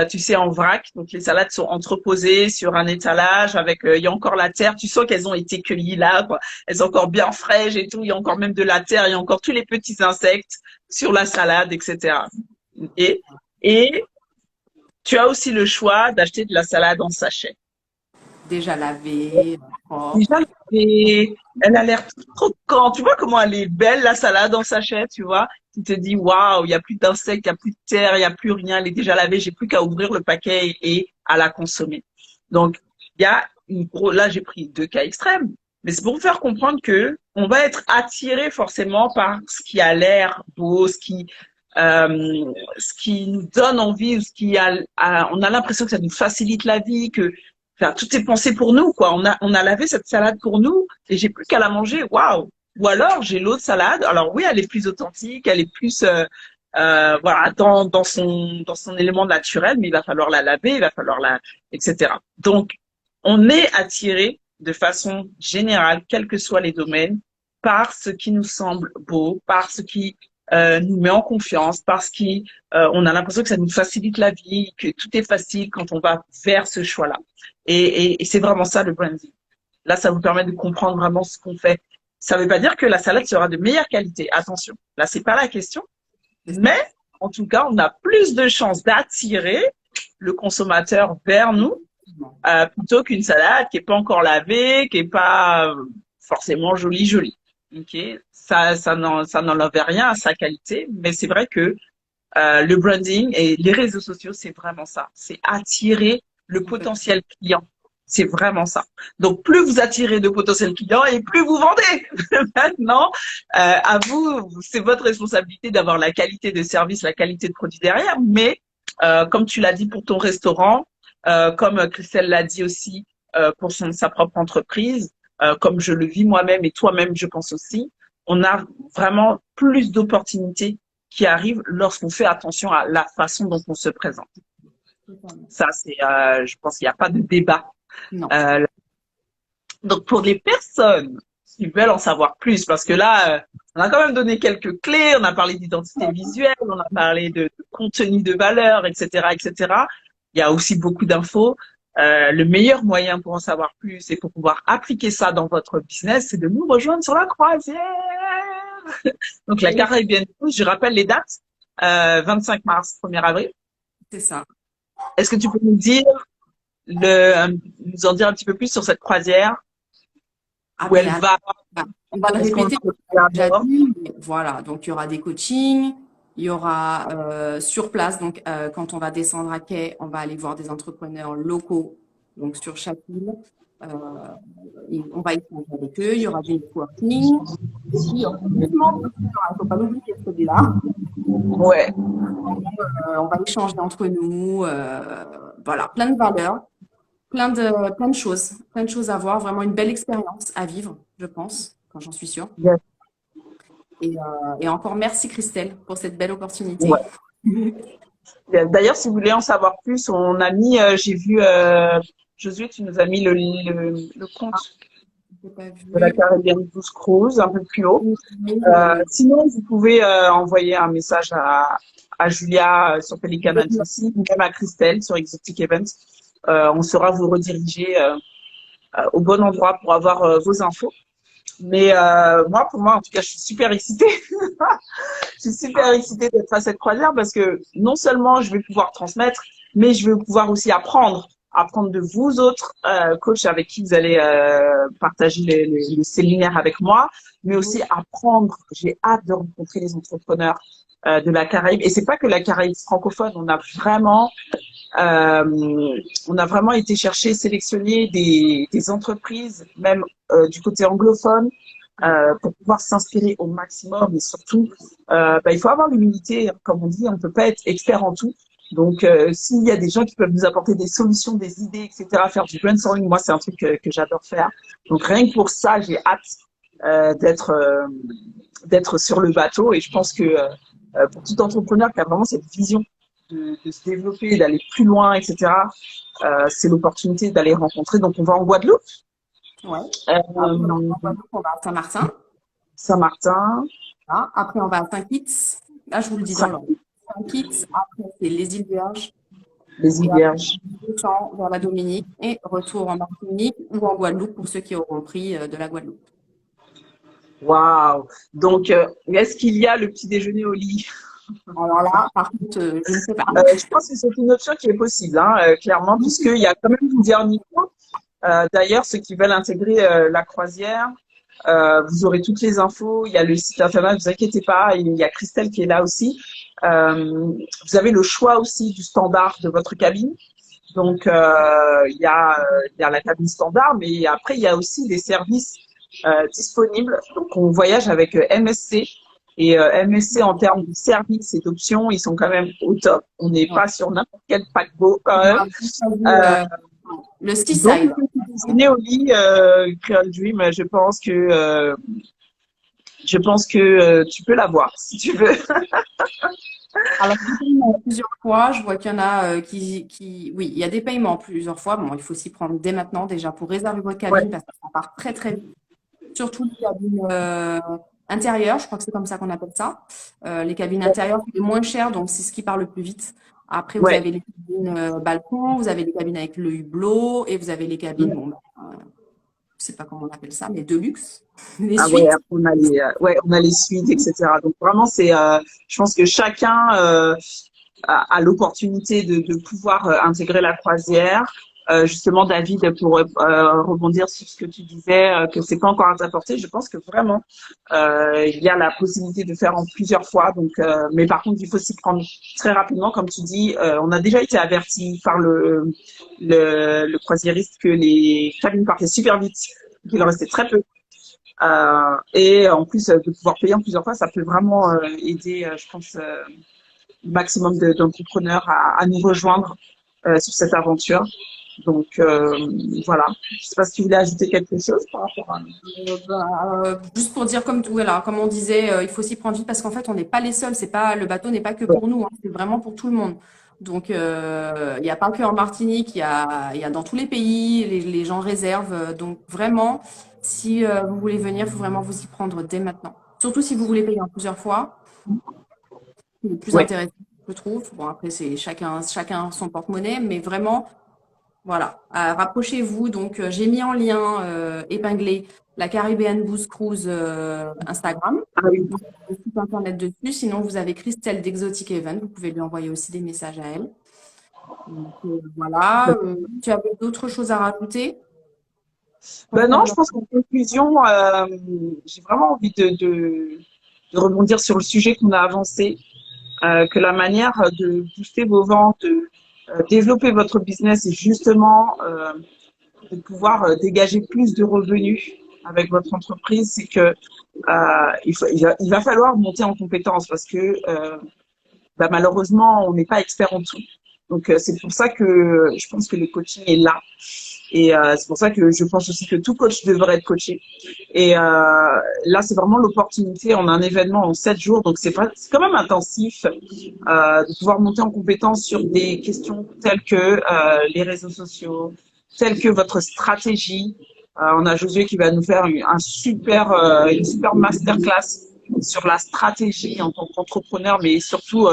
tu sais, en vrac. Donc, les salades sont entreposées sur un étalage avec, il y a encore la terre. Tu sens qu'elles ont été cueillies là, quoi. Elles sont encore bien fraîches et tout. Il y a encore même de la terre. Il y a encore tous les petits insectes sur la salade, etc. Et, et tu as aussi le choix d'acheter de la salade en sachet. Déjà lavé, propre. Déjà, elle a l'air toute croquante. Tu vois comment elle est belle, la salade en sachet, tu vois? Tu te dis, waouh, il n'y a plus d'insectes, il n'y a plus de terre, il n'y a plus rien. Elle est déjà lavée. J'ai plus qu'à ouvrir le paquet et à la consommer. Donc, il y a là, j'ai pris deux cas extrêmes. Mais c'est pour vous faire comprendre que on va être attiré forcément par ce qui a l'air beau, ce qui nous donne envie, on a l'impression que ça nous facilite la vie, que enfin, tout est pensé pour nous, quoi. On a lavé cette salade pour nous et j'ai plus qu'à la manger. Waouh! Ou alors, j'ai l'autre salade. Alors oui, elle est plus authentique, elle est plus, voilà, dans son élément naturel, mais il va falloir la laver, il va falloir etc. Donc, on est attiré de façon générale, quels que soient les domaines, par ce qui nous semble beau, par ce qui nous met en confiance, parce qu'on a l'impression que ça nous facilite la vie, que tout est facile quand on va vers ce choix-là. Et c'est vraiment ça le branding. Là, ça vous permet de comprendre vraiment ce qu'on fait. Ça ne veut pas dire que la salade sera de meilleure qualité. Attention, là, c'est pas la question. Mais en tout cas, on a plus de chances d'attirer le consommateur vers nous plutôt qu'une salade qui est pas encore lavée, qui est pas forcément jolie. Ok, ça n'enlève rien à sa qualité, mais c'est vrai que le branding et les réseaux sociaux, c'est vraiment ça. C'est attirer le potentiel client. C'est vraiment ça. Donc, plus vous attirez de potentiels clients et plus vous vendez. Maintenant, à vous, c'est votre responsabilité d'avoir la qualité de service, la qualité de produit derrière. Mais, comme tu l'as dit pour ton restaurant, comme Christelle l'a dit aussi pour sa propre entreprise, comme je le vis moi-même et toi-même, je pense aussi, on a vraiment plus d'opportunités qui arrivent lorsqu'on fait attention à la façon dont on se présente. Ça, je pense qu'il n'y a pas de débat. Non. Donc, pour les personnes qui veulent en savoir plus, parce que là, on a quand même donné quelques clés, on a parlé d'identité visuelle, on a parlé de contenu de valeur, etc., etc. Il y a aussi beaucoup d'infos. Le meilleur moyen pour en savoir plus et pour pouvoir appliquer ça dans votre business, c'est de nous rejoindre sur la croisière. Donc, la Caribbean Cruise, je rappelle les dates, 25 mars, 1er avril. C'est ça. Est-ce que tu peux nous dire, nous en dire un petit peu plus sur cette croisière, Ah où ben, elle va, on va le est-ce qu'on répéter, peut on l'a faire déjà d'abord? dit, mais voilà. Donc, il y aura des coachings, il y aura sur place. Donc, quand on va descendre à quai, on va aller voir des entrepreneurs locaux, donc sur chaque île. Euh, on va échanger avec eux. Il y aura des networking. Il y aura des événements, il ne faut pas l'oublier celui-là. Ouais. On va échanger entre nous. Voilà, plein de valeurs, plein de choses à voir. Vraiment une belle expérience à vivre, je pense, quand j'en suis sûre. Yes. Et encore merci Christelle pour cette belle Ouais. opportunité. D'ailleurs, si vous voulez en savoir plus, on a mis, j'ai vu, Josué, tu nous as mis le compte J'ai pas de la vu. Caribbean Blues Cruise un peu plus haut. Oui, oui, oui. Sinon, vous pouvez envoyer un message à Julia sur Pelican aussi, ou même à Christelle sur Exotic Events. On saura vous rediriger au bon endroit pour avoir vos infos. Mais moi, pour moi, en tout cas, je suis super excitée. Je suis super excitée d'être à cette croisière parce que non seulement je vais pouvoir transmettre, mais je vais pouvoir aussi apprendre de vous autres coachs avec qui vous allez partager le séminaire avec moi, mais aussi apprendre. J'ai hâte de rencontrer les entrepreneurs de la Caraïbe. Et c'est pas que la Caraïbe francophone, on a vraiment été chercher, sélectionner des entreprises, même du côté anglophone, pour pouvoir s'inspirer au maximum. Et surtout, il faut avoir l'humilité, comme on dit, on ne peut pas être expert en tout. Donc, s'il y a des gens qui peuvent nous apporter des solutions, des idées, etc., faire du brainstorming, moi, c'est un truc que j'adore faire. Donc, rien que pour ça, j'ai hâte euh, d'être euh, d'être sur le bateau. Et je pense que pour tout entrepreneur qui a vraiment cette vision de se développer, d'aller plus loin, etc., c'est l'opportunité d'aller rencontrer. Donc, on va en Guadeloupe, Ouais. Après, euh, on va à Saint-Martin. Saint-Martin, Hein. Après, on va à Saint-Kitts. Là, je vous le dis dans Saint- l'ordre. Saint-Kitts, après, c'est les îles Vierges. les îles Et après, Vierges. on descend vers la Dominique et retour en Martinique ou en Guadeloupe pour ceux qui auront pris de la Guadeloupe. Waouh! Donc, est-ce qu'il y a le petit déjeuner au lit? Alors là, par contre, je ne sais pas. Je pense que c'est une option qui est possible, hein, clairement, puisqu'il y a quand même plusieurs niveaux. D'ailleurs, ceux qui veulent intégrer la croisière, vous aurez toutes les infos. Il y a le site internet, ne vous inquiétez pas. Il y a Christelle qui est là aussi. Vous avez le choix aussi du standard de votre cabine. Donc, il y a la cabine standard, mais après, il y a aussi des services disponibles. Donc, on voyage avec MSC. Et MSC, en termes de services et d'options, ils sont quand même au top. On n'est Ouais. pas sur n'importe quel paquebot quand On même. a choisi, Euh, le donc, Seaside. le petit déjeuner au lit, Creole Dream, je pense que tu peux l'avoir si tu veux. Alors, des paiements plusieurs fois, je vois qu'il y en a oui, il y a des paiements plusieurs fois. Bon, il faut s'y prendre dès maintenant déjà pour réserver votre Ouais, cabine parce que ça part très très vite. Surtout les cabines intérieures, je crois que c'est comme ça qu'on appelle ça. Les cabines intérieures, c'est les moins cher, donc c'est ce qui part le plus vite. Après, vous ouais. avez les cabines balcon, vous avez les cabines avec le hublot et vous avez les cabines, bon, je sais pas comment on appelle ça, mais de luxe, les Ah ouais, suites. après, on a les suites, etc. Donc vraiment, je pense que chacun a l'opportunité de pouvoir intégrer la croisière. Justement, David, pour rebondir sur ce que tu disais, que c'est pas encore à ta portée, je pense que vraiment, il y a la possibilité de faire en plusieurs fois. Donc, mais par contre, il faut s'y prendre très rapidement, comme tu dis. On a déjà été averti par le croisiériste que les cabines partaient super vite, qu'il en restait très peu. Et en plus de pouvoir payer en plusieurs fois, ça peut vraiment aider, je pense, le maximum d'entrepreneurs à nous rejoindre sur cette aventure. Donc voilà. Je sais pas si tu voulais ajouter quelque chose par rapport à. Juste pour dire comme tout, voilà, comme on disait, il faut s'y prendre vite parce qu'en fait, on n'est pas les seuls. C'est pas le bateau n'est pas que Ouais. pour nous, hein, c'est vraiment pour tout le monde. Donc, il n'y a pas que en Martinique, il y a dans tous les pays, les gens réservent. Donc, vraiment, si vous voulez venir, il faut vraiment vous y prendre dès maintenant. Surtout si vous voulez payer en plusieurs fois, c'est le plus Ouais. intéressant, je trouve. Bon, après, c'est chacun son porte-monnaie, mais vraiment. Voilà, rapprochez-vous. Donc, j'ai mis en lien épinglé la Caribbean Boost Cruise Instagram. Ah oui. Vous avez le site internet dessus. Sinon, vous avez Christelle d'Exotic Event. Vous pouvez lui envoyer aussi des messages à elle. Donc, voilà. Tu avais d'autres choses à rajouter Ben non, je concernant? pense qu'en conclusion, j'ai vraiment envie de rebondir sur le sujet qu'on a avancé, que la manière de booster vos ventes, de développer votre business et justement de pouvoir dégager plus de revenus avec votre entreprise, c'est que il va falloir monter en compétence parce que bah, malheureusement, on n'est pas expert en tout. Donc, c'est pour ça que je pense que le coaching est là. Et c'est pour ça que je pense aussi que tout coach devrait être coaché. Et là, c'est vraiment l'opportunité. On a un événement en 7 jours, donc c'est quand même intensif de pouvoir monter en compétence sur des questions telles que les réseaux sociaux, telles que votre stratégie. On a Josué qui va nous faire une super masterclass sur la stratégie en tant qu'entrepreneur, mais surtout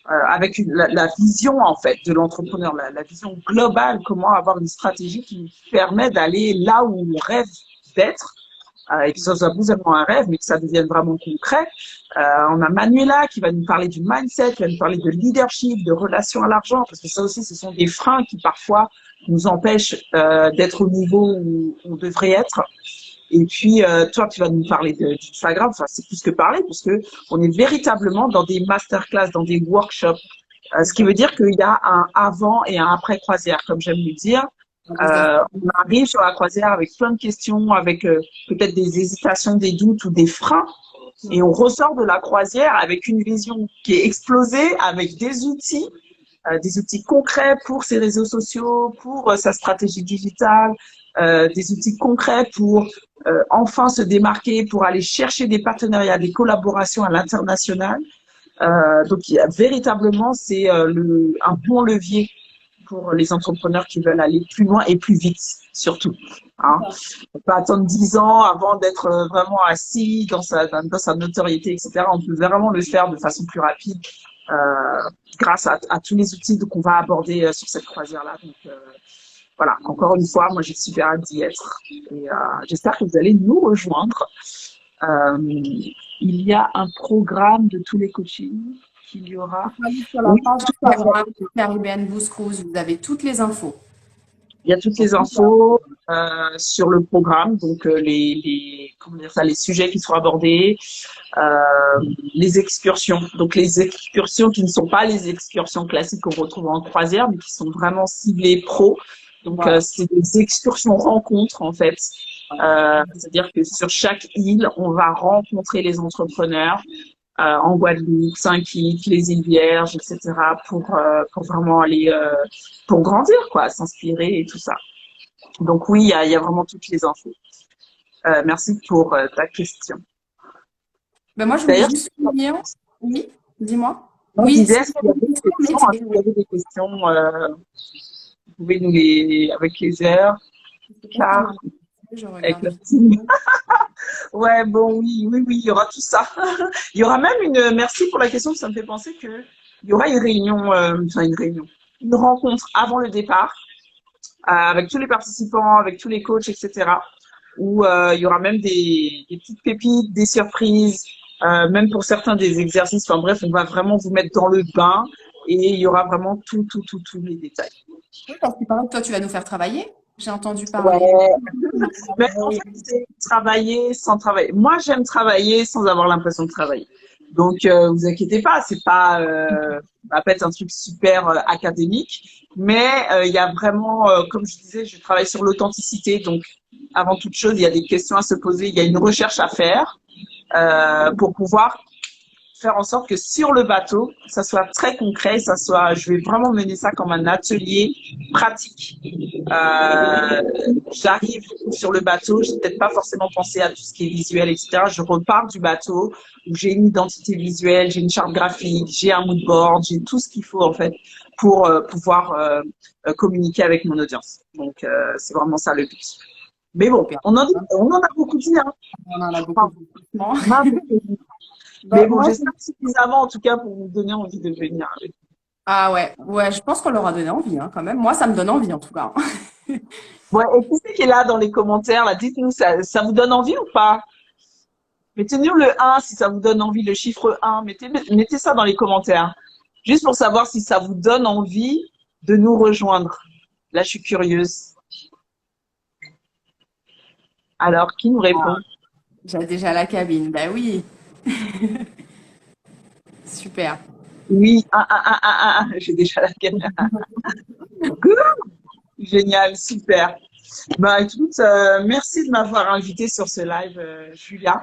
avec la vision en fait de l'entrepreneur, la vision globale, comment avoir une stratégie qui nous permet d'aller là où on rêve d'être, et que ça soit pas seulement un rêve, mais que ça devienne vraiment concret. On a Manuela qui va nous parler du mindset, qui va nous parler de leadership, de relation à l'argent, parce que ça aussi, ce sont des freins qui parfois nous empêchent d'être au niveau où on devrait être. Et puis, toi, tu vas nous parler d'Instagram. Enfin, c'est plus que parler, parce que on est véritablement dans des masterclass, dans des workshops. Ce qui veut dire qu'il y a un avant et un après croisière, comme j'aime le dire. On arrive sur la croisière avec plein de questions, avec peut-être des hésitations, des doutes ou des freins. Et on ressort de la croisière avec une vision qui est explosée, avec des outils concrets pour ses réseaux sociaux, pour sa stratégie digitale, des outils concrets pour enfin se démarquer, pour aller chercher des partenariats, des collaborations à l'international. Donc, véritablement, c'est un bon levier pour les entrepreneurs qui veulent aller plus loin et plus vite, surtout. Hein. On peut attendre 10 ans avant d'être vraiment assis dans sa notoriété, etc. On peut vraiment le faire de façon plus rapide grâce à tous les outils qu'on va aborder sur cette croisière-là. Donc, voilà, encore une fois, moi, j'ai super hâte d'y être. Et j'espère que vous allez nous rejoindre. Il y a un programme de tous les coachings qu'il y aura. Sur la page Instagram de Caribbean Boost Cruise, vous avez toutes les infos. Il y a toutes les infos sur le programme, donc comment dire ça, les sujets qui seront abordés, les excursions. Donc les excursions qui ne sont pas les excursions classiques qu'on retrouve en croisière, mais qui sont vraiment ciblées pro. Donc c'est des excursions rencontres en fait. C'est-à-dire que sur chaque île, on va rencontrer les entrepreneurs en Guadeloupe, Saint-Kitts, les îles Vierges, etc. pour vraiment aller pour grandir, quoi, s'inspirer et tout ça. Donc oui, il y a vraiment toutes les infos. Merci pour ta question. Ben moi, je voulais juste souligner. Oui, dis-moi. Oui, je disais, s'il y avait des questions, vous pouvez nous les avec plaisir. Car avec le petit. Ouais, bon, oui, il y aura tout ça. Il y aura même merci pour la question, ça me fait penser que il y aura une réunion, une rencontre avant le départ, avec tous les participants, avec tous les coachs, etc. Où il y aura même des petites pépites, des surprises, même pour certains des exercices. Enfin bref, on va vraiment vous mettre dans le bain et il y aura vraiment tous les détails. Oui, parce que toi, tu vas nous faire travailler. J'ai entendu parler. Ouais. Mais en fait, c'est travailler sans travailler. Moi, j'aime travailler sans avoir l'impression de travailler. Donc, vous inquiétez pas, c'est pas, ça va pas être un truc super académique, mais il y a vraiment, comme je disais, je travaille sur l'authenticité. Donc, avant toute chose, il y a des questions à se poser, il y a une recherche à faire pour pouvoir faire en sorte que sur le bateau, ça soit très concret, je vais vraiment mener ça comme un atelier pratique. J'arrive sur le bateau, j'ai peut-être pas forcément pensé à tout ce qui est visuel, etc. Je repars du bateau où j'ai une identité visuelle, j'ai une charte graphique, j'ai un mood board, j'ai tout ce qu'il faut en fait pour pouvoir communiquer avec mon audience. Donc c'est vraiment ça le but. Mais bon, on en a beaucoup dit, hein. On en a beaucoup. Mais bon, j'espère suffisamment en tout cas pour vous donner envie de venir. Ah ouais, je pense qu'on leur a donné envie hein, quand même. Moi, ça me donne envie en tout cas. Ouais, et qui c'est qui est là dans les commentaires là? Dites-nous, ça vous donne envie ou pas? Mettez-nous le 1 si ça vous donne envie, le chiffre 1. Mettez ça dans les commentaires. Juste pour savoir si ça vous donne envie de nous rejoindre. Là, je suis curieuse. Alors, qui nous répond? J'ai déjà la cabine. Ben oui. Super. Oui, j'ai déjà la cabine. Génial, super. Bah écoute, merci de m'avoir invité sur ce live, Julia.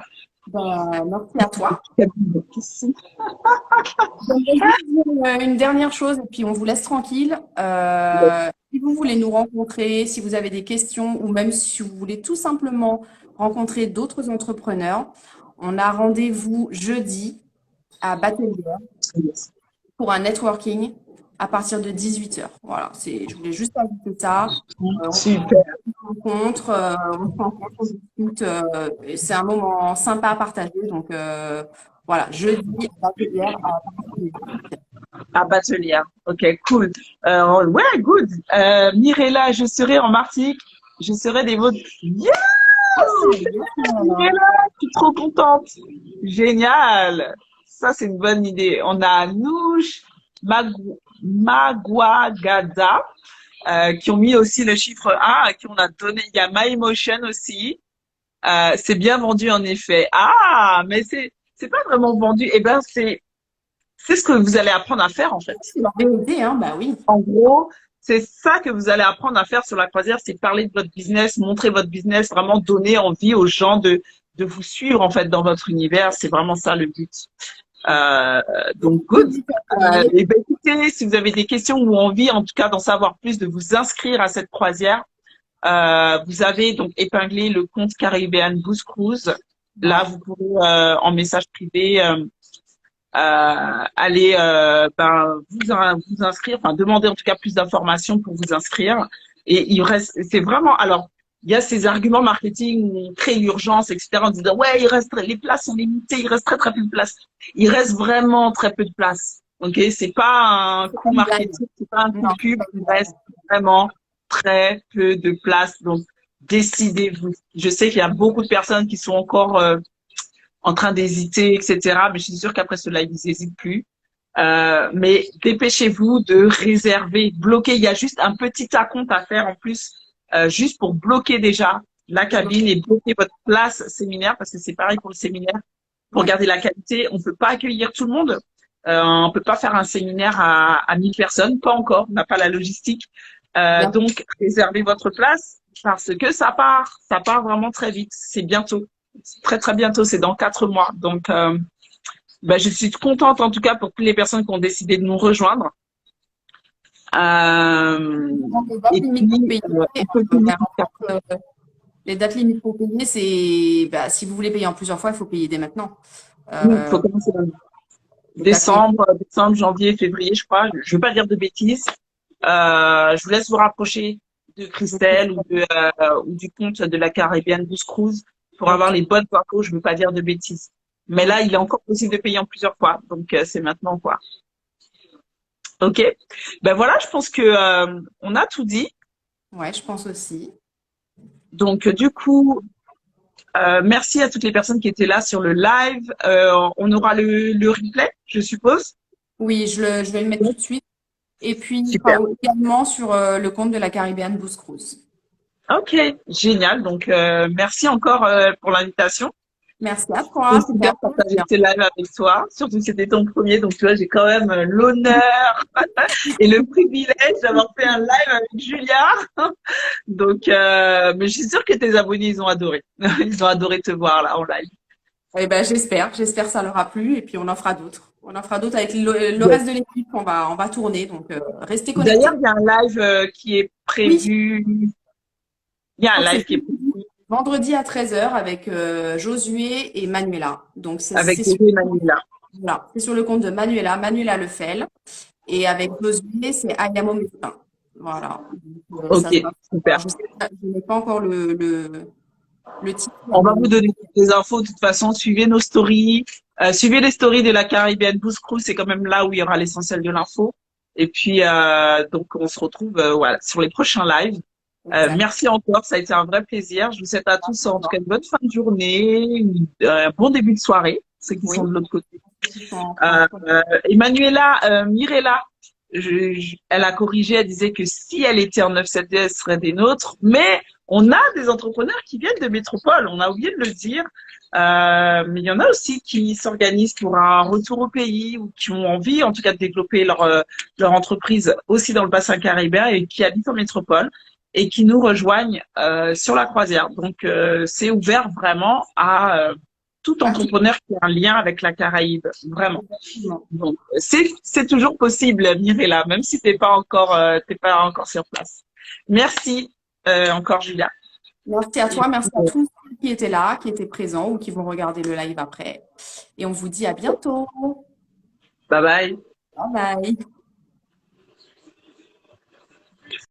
Merci à toi. Ici. J'aimerais juste dire une dernière chose et puis on vous laisse tranquille. Si vous voulez nous rencontrer, si vous avez des questions ou même si vous voulez tout simplement rencontrer d'autres entrepreneurs, on a rendez-vous jeudi à Batelière pour un networking à partir de 18h. Voilà, je voulais juste ajouter ça. Super. Rencontre, on se rencontre, on discute. Et c'est un moment sympa à partager. Donc voilà, jeudi à Batelière à partir de 18h. À Batelière. Ok, cool. Ouais, good. Mirella, je serai en Martinique. Je serai des vôtres. Yes! Mirella, je suis trop contente. Génial. Ça, c'est une bonne idée. On a Nouche, Maguagada, qui ont mis aussi le chiffre 1, à qui on a donné. Il y a My Emotion aussi. C'est bien vendu en effet. Ah, mais c'est pas vraiment vendu. Eh ben, c'est ce que vous allez apprendre à faire en fait. C'est la vérité, hein, bah oui. En gros, c'est ça que vous allez apprendre à faire sur la croisière, c'est parler de votre business, montrer votre business, vraiment donner envie aux gens de vous suivre en fait dans votre univers. C'est vraiment ça le but. Donc good. Et ben écoutez, si vous avez des questions ou envie, en tout cas d'en savoir plus, de vous inscrire à cette croisière, vous avez donc épinglé le compte Caribbean Boost Cruise. Là, vous pouvez en message privé aller vous inscrire, enfin demander en tout cas plus d'informations pour vous inscrire. Et il reste, c'est vraiment, alors il y a ces arguments marketing où on crée l'urgence, etc. En disant ouais, les places sont limitées, il reste très très peu de place. Il reste vraiment très peu de place. Ok, c'est pas un coup marketing, c'est pas un coup de pub, il reste vraiment très peu de place. Donc décidez-vous. Je sais qu'il y a beaucoup de personnes qui sont encore en train d'hésiter, etc. Mais je suis sûre qu'après cela, ils n'hésitent plus. Mais dépêchez-vous de réserver, bloquer. Il y a juste un petit acompte à faire en plus, juste pour bloquer déjà la cabine et bloquer votre place séminaire, parce que c'est pareil pour le séminaire. Pour garder la qualité, on peut pas accueillir tout le monde. On peut pas faire un séminaire à 1000 personnes, pas encore. On n'a pas la logistique. Donc, réservez votre place parce que ça part vraiment très vite. C'est bientôt. Très très bientôt, c'est dans 4 mois. Donc, je suis contente en tout cas pour toutes les personnes qui ont décidé de nous rejoindre. Et puis, les dates limites pour payer, c'est si vous voulez payer en plusieurs fois, il faut payer dès maintenant. Oui, il faut commencer maintenant. Décembre, janvier, février, je crois. Je ne veux pas dire de bêtises. Je vous laisse vous rapprocher de Christelle ou du compte de la Caribbean Boost Cruise pour avoir les bonnes infos. Je ne veux pas dire de bêtises. Mais là, il est encore possible de payer en plusieurs fois. Donc, c'est maintenant, quoi. OK. Ben voilà, je pense que on a tout dit. Ouais, je pense aussi. Donc, du coup, merci à toutes les personnes qui étaient là sur le live. On aura le replay, je suppose. Oui, je vais le mettre tout de suite. Et puis, également sur le compte de la Caribbean Boost Cruise. Ok, génial. Donc, merci encore pour l'invitation. Merci à toi. C'est super de partager ce live avec toi. Surtout que c'était ton premier. Donc, tu vois, j'ai quand même l'honneur et le privilège d'avoir fait un live avec Julia. Donc, mais je suis sûre que tes abonnés, ils ont adoré. Ils ont adoré te voir là en live. Eh ben, j'espère que ça leur a plu et puis on en fera d'autres. On en fera d'autres avec le reste de l'équipe. On va tourner. Donc, restez connectés. D'ailleurs, il y a un live qui est prévu. Oui. Il y a un live qui est prévu. Vendredi à 13h avec Josué et Manuela. Donc, avec Josué et Manuela. Voilà, c'est sur le compte de Manuela Lefel. Et avec Josué, c'est Ayamo Mestin. Voilà. Ok, super. Je n'ai pas encore le titre. On va vous donner toutes les infos. De toute façon, suivez nos stories. Suivez les stories de la Caribbean Boost Cruise. C'est quand même là où il y aura l'essentiel de l'info. Et puis, donc, on se retrouve voilà, sur les prochains lives. Merci encore. Ça a été un vrai plaisir. Je vous souhaite à tous, en tout cas, une bonne fin de journée, un bon début de soirée, ceux qui sont de l'autre côté. Emmanuela, Mirella, elle a corrigé, elle disait que si elle était en 972, elle serait des nôtres. Mais on a des entrepreneurs qui viennent de métropole, on a oublié de le dire. Mais il y en a aussi qui s'organisent pour un retour au pays ou qui ont envie, en tout cas, de développer leur entreprise aussi dans le bassin caribéen et qui habitent en métropole et qui nous rejoignent sur la croisière. Donc, c'est ouvert vraiment à tout Ah, entrepreneur qui a un lien avec la Caraïbe, vraiment. exactement. Donc, c'est toujours possible, Mirella, même si t'es pas encore sur place. Merci encore, Julia. Merci à Et toi, merci puis, à tous qui étaient là, qui étaient présents ou qui vont regarder le live après. Et on vous dit à bientôt. bye bye. Bye bye.